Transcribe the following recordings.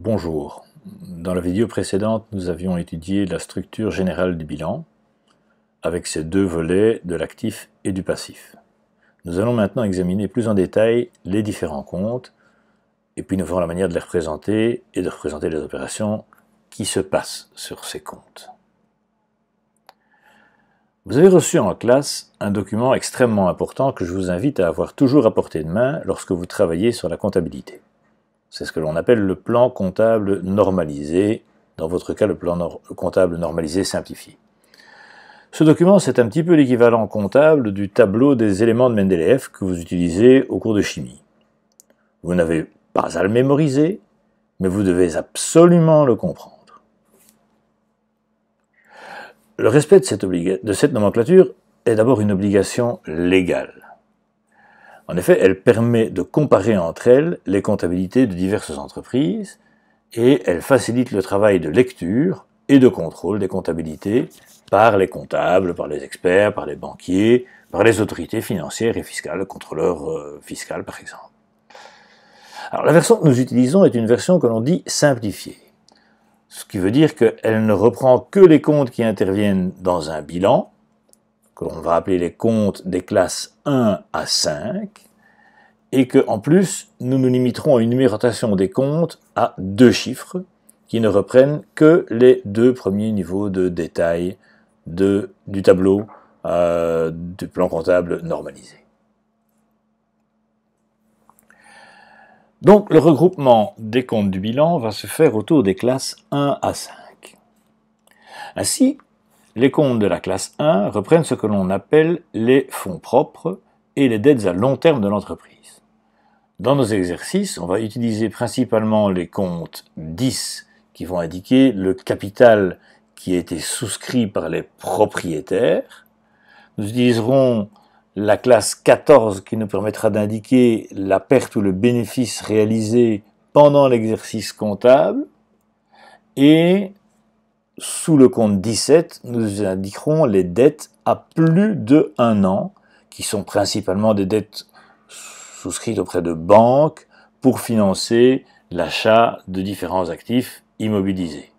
Bonjour. Dans la vidéo précédente, nous avions étudié la structure générale du bilan avec ses deux volets de l'actif et du passif. Nous allons maintenant examiner plus en détail les différents comptes et puis nous verrons la manière de les représenter et de représenter les opérations qui se passent sur ces comptes. Vous avez reçu en classe un document extrêmement important que je vous invite à avoir toujours à portée de main lorsque vous travaillez sur la comptabilité. C'est ce que l'on appelle le plan comptable normalisé, dans votre cas le plan comptable normalisé simplifié. Ce document, c'est un petit peu l'équivalent comptable du tableau des éléments de Mendeleïev que vous utilisez au cours de chimie. Vous n'avez pas à le mémoriser, mais vous devez absolument le comprendre. Le respect de cette nomenclature est d'abord une obligation légale. En effet, elle permet de comparer entre elles les comptabilités de diverses entreprises et elle facilite le travail de lecture et de contrôle des comptabilités par les comptables, par les experts, par les banquiers, par les autorités financières et fiscales, le contrôleur fiscal par exemple. Alors la version que nous utilisons est une version que l'on dit simplifiée, ce qui veut dire qu'elle ne reprend que les comptes qui interviennent dans un bilan, que l'on va appeler les comptes des classes 1 à 5, et qu'en plus, nous nous limiterons à une numérotation des comptes à 2 chiffres, qui ne reprennent que les 2 premiers niveaux de détail du tableau du plan comptable normalisé. Donc, le regroupement des comptes du bilan va se faire autour des classes 1 à 5. Ainsi, les comptes de la classe 1 reprennent ce que l'on appelle les fonds propres et les dettes à long terme de l'entreprise. Dans nos exercices, on va utiliser principalement les comptes 10 qui vont indiquer le capital qui a été souscrit par les propriétaires. Nous utiliserons la classe 14 qui nous permettra d'indiquer la perte ou le bénéfice réalisé pendant l'exercice comptable. Et sous le compte 17, nous indiquerons les dettes à plus de 1 an, qui sont principalement des dettes souscrites auprès de banques pour financer l'achat de différents actifs immobilisés.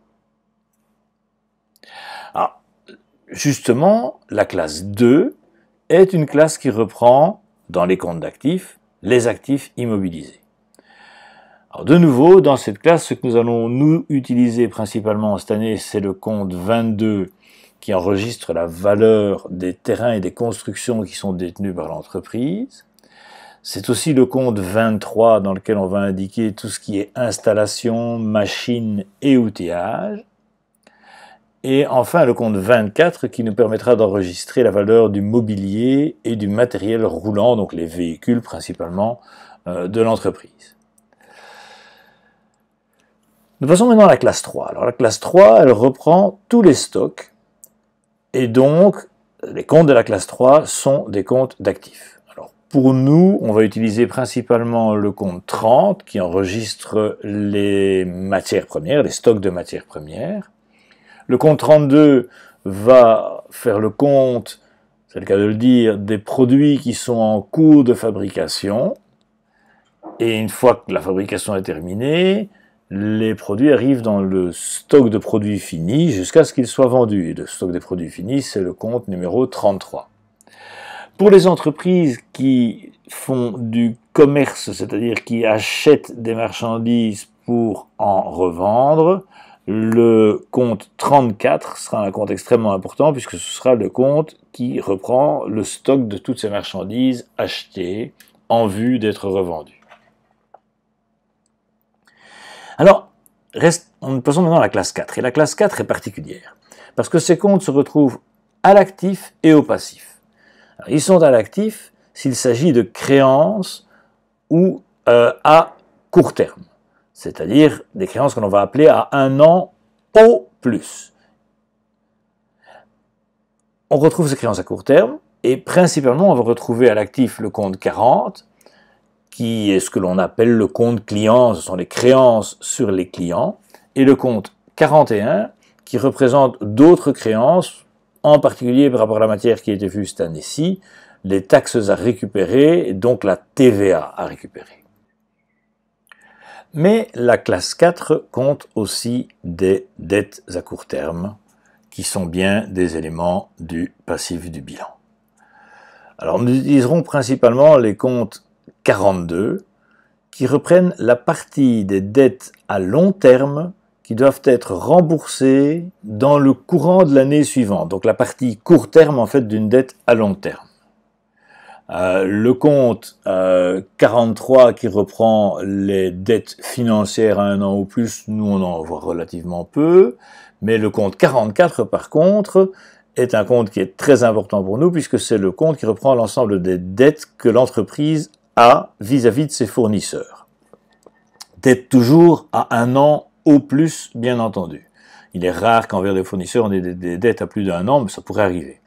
Alors, justement, la classe 2 est une classe qui reprend, dans les comptes d'actifs, les actifs immobilisés. Alors de nouveau, dans cette classe, ce que nous allons nous utiliser principalement cette année, c'est le compte 22 qui enregistre la valeur des terrains et des constructions qui sont détenus par l'entreprise. C'est aussi le compte 23 dans lequel on va indiquer tout ce qui est installation, machines et outillage. Et enfin le compte 24 qui nous permettra d'enregistrer la valeur du mobilier et du matériel roulant, donc les véhicules principalement de l'entreprise. Nous passons maintenant à la classe 3. Alors la classe 3, elle reprend tous les stocks et donc les comptes de la classe 3 sont des comptes d'actifs. Alors pour nous, on va utiliser principalement le compte 30 qui enregistre les matières premières, les stocks de matières premières. Le compte 32 va faire le compte, c'est le cas de le dire, des produits qui sont en cours de fabrication. Et une fois que la fabrication est terminée, les produits arrivent dans le stock de produits finis jusqu'à ce qu'ils soient vendus. Et le stock des produits finis, c'est le compte numéro 33. Pour les entreprises qui font du commerce, c'est-à-dire qui achètent des marchandises pour en revendre, le compte 34 sera un compte extrêmement important puisque ce sera le compte qui reprend le stock de toutes ces marchandises achetées en vue d'être revendues. Alors, passons maintenant à la classe 4. Et la classe 4 est particulière parce que ces comptes se retrouvent à l'actif et au passif. Alors, ils sont à l'actif s'il s'agit de créances ou à court terme, c'est-à-dire des créances que l'on va appeler à 1 an au plus. On retrouve ces créances à court terme et principalement on va retrouver à l'actif le compte 40 qui est ce que l'on appelle le compte client, ce sont les créances sur les clients, et le compte 41 qui représente d'autres créances, en particulier par rapport à la matière qui a été vue cette année-ci, les taxes à récupérer et donc la TVA à récupérer. Mais la classe 4 compte aussi des dettes à court terme, qui sont bien des éléments du passif du bilan. Alors nous utiliserons principalement les comptes 42, qui reprennent la partie des dettes à long terme qui doivent être remboursées dans le courant de l'année suivante. Donc la partie court terme en fait d'une dette à long terme. Le compte 43 qui reprend les dettes financières à 1 an ou plus, nous on en voit relativement peu, mais le compte 44 par contre est un compte qui est très important pour nous puisque c'est le compte qui reprend l'ensemble des dettes que l'entreprise a vis-à-vis de ses fournisseurs. Dettes toujours à 1 an au plus, bien entendu. Il est rare qu'envers des fournisseurs on ait des dettes à plus d'1 an, mais ça pourrait arriver.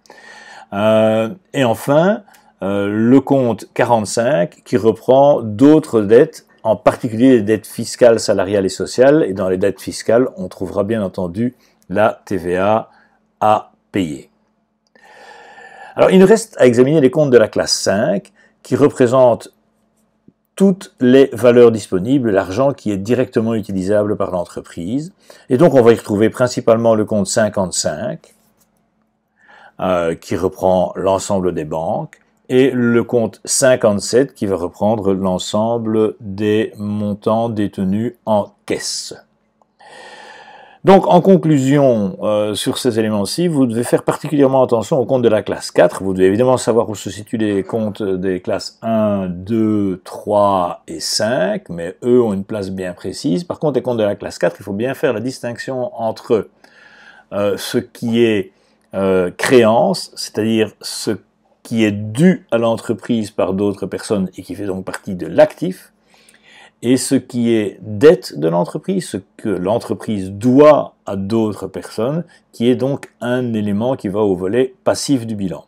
Et enfin, le compte 45 qui reprend d'autres dettes, en particulier les dettes fiscales, salariales et sociales. Et dans les dettes fiscales, on trouvera bien entendu la TVA à payer. Alors, il nous reste à examiner les comptes de la classe 5 qui représentent toutes les valeurs disponibles, l'argent qui est directement utilisable par l'entreprise. Et donc, on va y retrouver principalement le compte 55 qui reprend l'ensemble des banques, et le compte 57 qui va reprendre l'ensemble des montants détenus en caisse. Donc en conclusion sur ces éléments-ci, vous devez faire particulièrement attention aux comptes de la classe 4. Vous devez évidemment savoir où se situent les comptes des classes 1, 2, 3 et 5, mais eux ont une place bien précise. Par contre, les comptes de la classe 4, il faut bien faire la distinction entre ce qui est créance, c'est-à-dire ce qui est dû à l'entreprise par d'autres personnes et qui fait donc partie de l'actif, et ce qui est dette de l'entreprise, ce que l'entreprise doit à d'autres personnes, qui est donc un élément qui va au volet passif du bilan.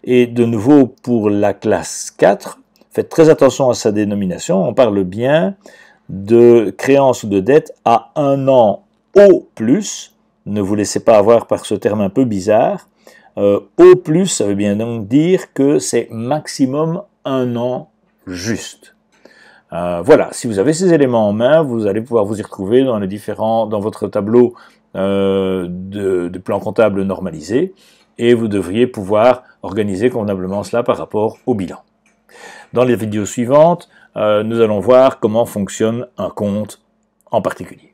Et de nouveau, pour la classe 4, faites très attention à sa dénomination, on parle bien de créance ou de dette à 1 an au plus, ne vous laissez pas avoir par ce terme un peu bizarre. Au plus, ça veut bien donc dire que c'est maximum 1 an juste. Voilà, si vous avez ces éléments en main, vous allez pouvoir vous y retrouver dans votre tableau de plan comptable normalisé, et vous devriez pouvoir organiser convenablement cela par rapport au bilan. Dans les vidéos suivantes, nous allons voir comment fonctionne un compte en particulier.